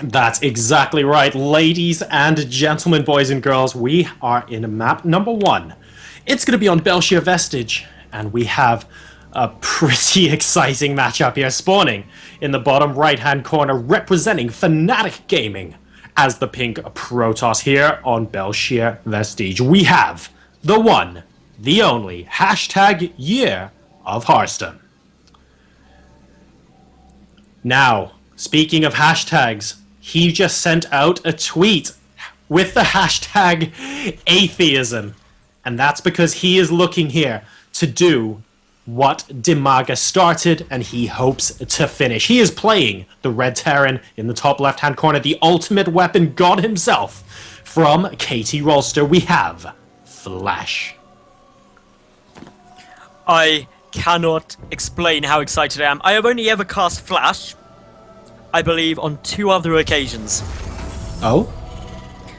That's exactly right, ladies and gentlemen, boys and girls. We are in map number 1. It's going to be on Belshire Vestige, and we have a pretty exciting matchup here, spawning in the bottom right-hand corner, representing FNATIC Gaming as the pink Protoss here on Belshire Vestige. We have the one, the only, hashtag Year of Harstem. Now, speaking of hashtags, he just sent out a tweet with the hashtag atheism. And that's because he is looking here to do what Dimaga started and he hopes to finish. He is playing the Red Terran in the top left-hand corner, the ultimate weapon god himself. From KTRolster, we have Flash. I cannot explain how excited I am. I have only ever cast Flash, I believe, on 2 other occasions. Oh?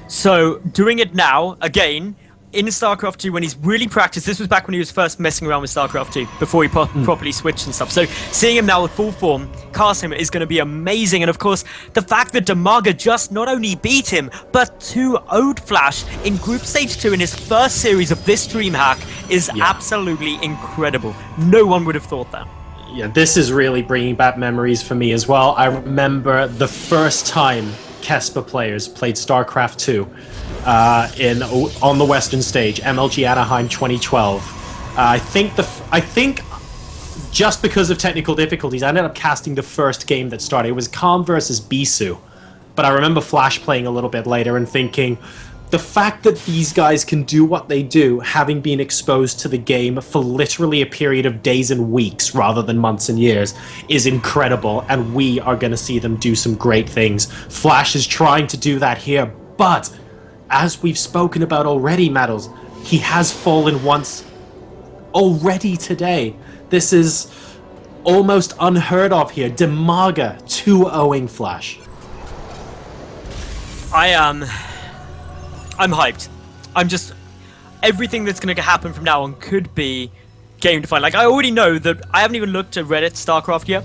So, doing it now, again, in StarCraft 2 when he's really practiced. This was back when he was first messing around with StarCraft 2, before he properly switched and stuff. So, seeing him now with full form, cast him, is going to be amazing. And of course, the fact that Dimaga just not only beat him, but 2-0'd Flash in Group Stage 2 in his first series of this DreamHack is absolutely incredible. No one would have thought that. Yeah, this is really bringing back memories for me as well. I remember the first time Kespa players played StarCraft 2 on the Western stage, MLG Anaheim 2012. I think just because of technical difficulties, I ended up casting the first game that started. It was Calm versus Bisu, but I remember Flash playing a little bit later and thinking, the fact that these guys can do what they do, having been exposed to the game for literally a period of days and weeks rather than months and years, is incredible, and we are going to see them do some great things. Flash is trying to do that here, but as we've spoken about already, Maddles, he has fallen once already today. This is almost unheard of here. Dimaga 2-0ing Flash. I'm hyped. I'm just... Everything that's going to happen from now on could be game defining. Like, I already know that... I haven't even looked at Reddit StarCraft yet,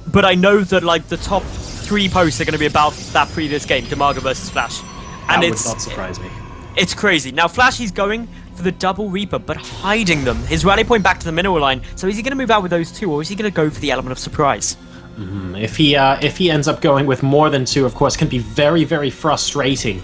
but I know that, like, the top 3 posts are going to be about that previous game, Dimaga versus Flash. And that would not surprise me. It's crazy. Now, Flash, he's going for the double Reaper, but hiding them. His rally point back to the mineral line. So is he going to move out with those 2, or is he going to go for the element of surprise? If he ends up going with more than 2, of course, can be very, very frustrating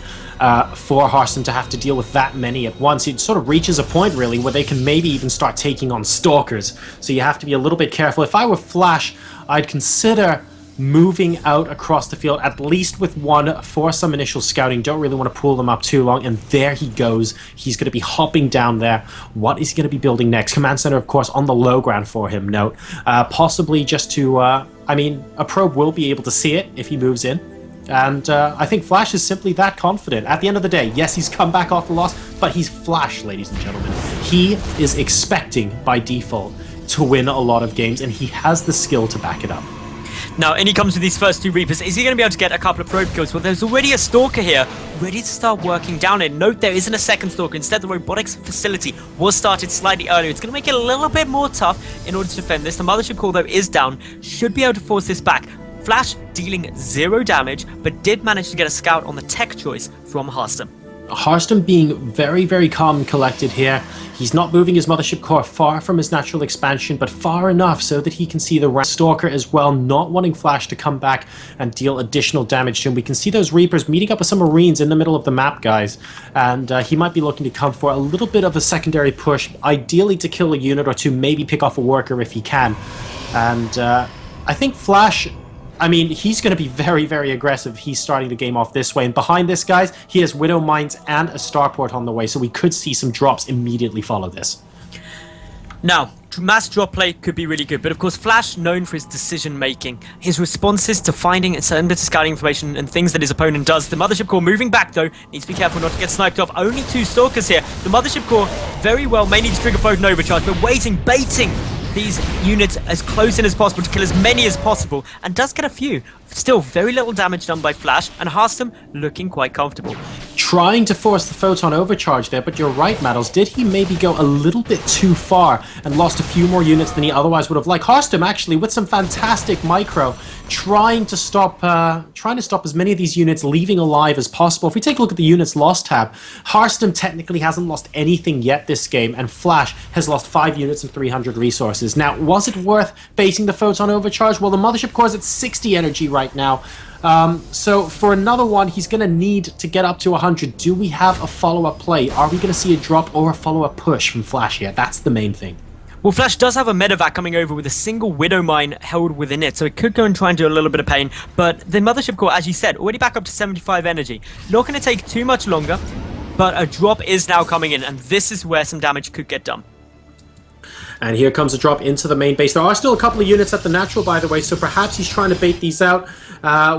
for Harstem to have to deal with that many at once. It sort of reaches a point, really, where they can maybe even start taking on Stalkers. So you have to be a little bit careful. If I were Flash, I'd consider moving out across the field, at least with 1 for some initial scouting. Don't really want to pull them up too long. And there he goes. He's going to be hopping down there. What is he going to be building next? Command center, of course, on the low ground for him. Note, possibly just to... I mean, a probe will be able to see it if he moves in. And I think Flash is simply that confident. At the end of the day, yes, he's come back off the loss, but he's Flash, ladies and gentlemen. He is expecting, by default, to win a lot of games, and he has the skill to back it up. Now, in he comes with these first 2 Reapers. Is he going to be able to get a couple of probe kills? Well, there's already a Stalker here, ready to start working down it. Note, there isn't a second Stalker. Instead, the robotics facility was started slightly earlier. It's going to make it a little bit more tough in order to defend this. The Mothership Core, though, is down. Should be able to force this back. Flash dealing 0 damage, but did manage to get a scout on the tech choice from Harstem. Harstem being very, very calm and collected here. He's not moving his Mothership Core far from his natural expansion, but far enough so that he can see the Stalker as well, not wanting Flash to come back and deal additional damage to him. We can see those Reapers meeting up with some Marines in the middle of the map, guys, and he might be looking to come for a little bit of a secondary push, ideally to kill a unit or 2, maybe pick off a worker if he can. And I think Flash... I mean, he's going to be very, very aggressive. He's starting the game off this way. And behind this, guys, he has Widow Mines and a Starport on the way. So we could see some drops immediately follow this. Now, mass drop play could be really good. But of course, Flash, known for his decision-making, his responses to finding certain bits of scouting information and things that his opponent does. The Mothership Core moving back, though, needs to be careful not to get sniped off. Only 2 Stalkers here. The Mothership Core very well may need to trigger Foden overcharge, but waiting, baiting these units as close in as possible to kill as many as possible, and does get a few. Still very little damage done by Flash, and Harstem looking quite comfortable. Trying to force the photon overcharge there, but you're right, Maddles. Did he maybe go a little bit too far and lost a few more units than he otherwise would have? Like Harstem, actually, with some fantastic micro, trying to stop as many of these units leaving alive as possible. If we take a look at the units lost tab, Harstem technically hasn't lost anything yet this game, and Flash has lost 5 units and 300 resources. Now, was it worth basing the photon overcharge? Well, the mothership core is at 60 energy right now. So for another one, he's going to need to get up to 100. Do we have a follow-up play? Are we going to see a drop or a follow-up push from Flash here? That's the main thing. Well, Flash does have a medevac coming over with a single Widow Mine held within it, so it could go and try and do a little bit of pain. But the mothership core, as you said, already back up to 75 energy. Not going to take too much longer, but a drop is now coming in, and this is where some damage could get done. And here comes a drop into the main base. There are still a couple of units at the natural, by the way, so perhaps he's trying to bait these out.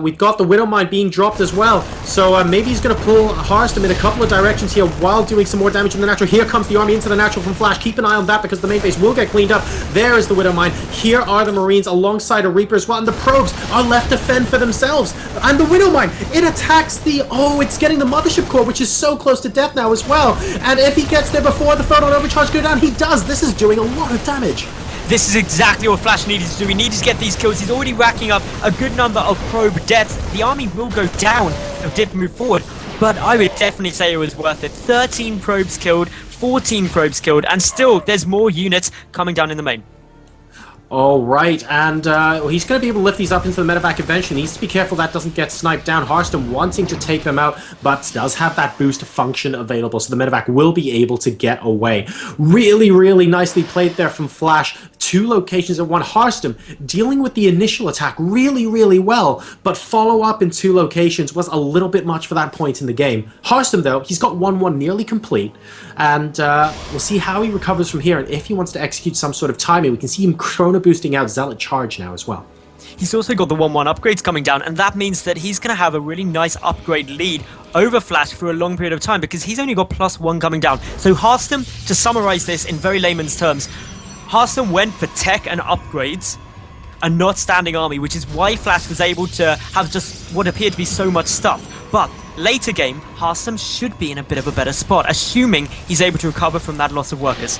We've got the Widow Mine being dropped as well, so maybe he's going to pull Harstem in a couple of directions here while doing some more damage in the natural. Here comes the army into the natural from Flash. Keep an eye on that because the main base will get cleaned up. There is the Widow Mine. Here are the Marines alongside a Reaper as well, and the probes are left to fend for themselves. And the Widow Mine, it attacks the... Oh, it's getting the mothership core, which is so close to death now as well. And if he gets there before the photon overcharge go down, he does. This is doing a lot of damage. This is exactly what Flash needed to do. He needed to get these kills. He's already racking up a good number of probe deaths. The army will go down if it did move forward, but I would definitely say it was worth it. 13 probes killed, 14 probes killed, and still there's more units coming down in the main. All right, and he's going to be able to lift these up into the medevac eventually. He needs to be careful that doesn't get sniped down. Harstem wanting to take them out, but does have that boost function available, so the medevac will be able to get away. Really, really nicely played there from Flash. 2 locations at one. Harstem dealing with the initial attack really, really well, but follow-up in 2 locations was a little bit much for that point in the game. Harstem, though, he's got 1-1 nearly complete, and we'll see how he recovers from here, and if he wants to execute some sort of timing, we can see him chrono boosting out Zealot Charge now as well. He's also got the 1-1 upgrades coming down, and that means that he's going to have a really nice upgrade lead over Flash for a long period of time because he's only got +1 coming down. So Harstem, to summarize this in very layman's terms, Harstem went for tech and upgrades and not standing army, which is why Flash was able to have just what appeared to be so much stuff. But later game, Harstem should be in a bit of a better spot, assuming he's able to recover from that loss of workers.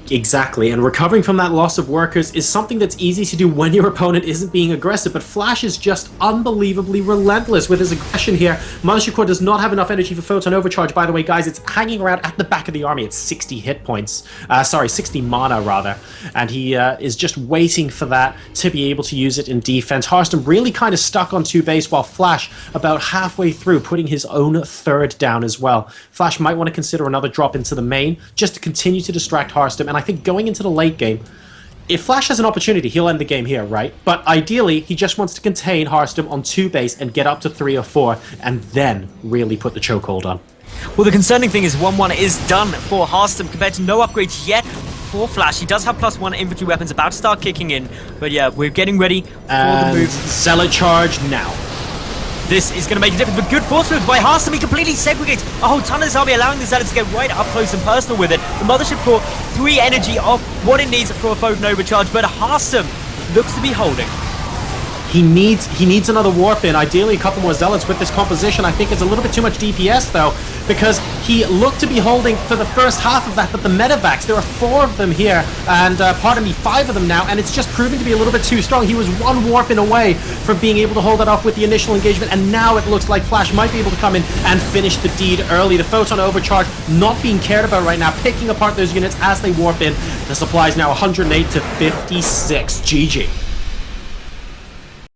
Exactly, and recovering from that loss of workers is something that's easy to do when your opponent isn't being aggressive, but Flash is just unbelievably relentless with his aggression here. Mothership Core does not have enough energy for Photon Overcharge, by the way, guys. It's hanging around at the back of the army. It's 60 hit points. 60 mana, rather. And he is just waiting for that to be able to use it in defense. Harstem really kind of stuck on 2 base, while Flash, about halfway through, putting his own 3rd down as well. Flash might want to consider another drop into the main, just to continue to distract Harstem, and I think going into the late game, if Flash has an opportunity, he'll end the game here, right? But ideally, he just wants to contain Harstem on 2 base and get up to 3 or 4, and then really put the chokehold on. Well, the concerning thing is 1-1 is done for Harstem compared to no upgrades yet for Flash. He does have +1 infantry weapons about to start kicking in, but yeah, we're getting ready for the move. Zealot Charge now. This is going to make a difference, but good force moves by Harstem. He completely segregates a whole ton of this army, allowing the Zealots to get right up close and personal with it. The Mothership Core, 3 energy off what it needs for a Photon Overcharge, but Harstem looks to be holding. He needs another warp in, ideally a couple more Zealots with this composition. I think it's a little bit too much DPS though, because he looked to be holding for the first half of that, but the medevacs, there are 4 of them here, and 5 of them now, and it's just proving to be a little bit too strong. He was 1 warp in away from being able to hold that off with the initial engagement, and now it looks like Flash might be able to come in and finish the deed early. The Photon Overcharge not being cared about right now, picking apart those units as they warp in. The supply is now 108 to 56. GG.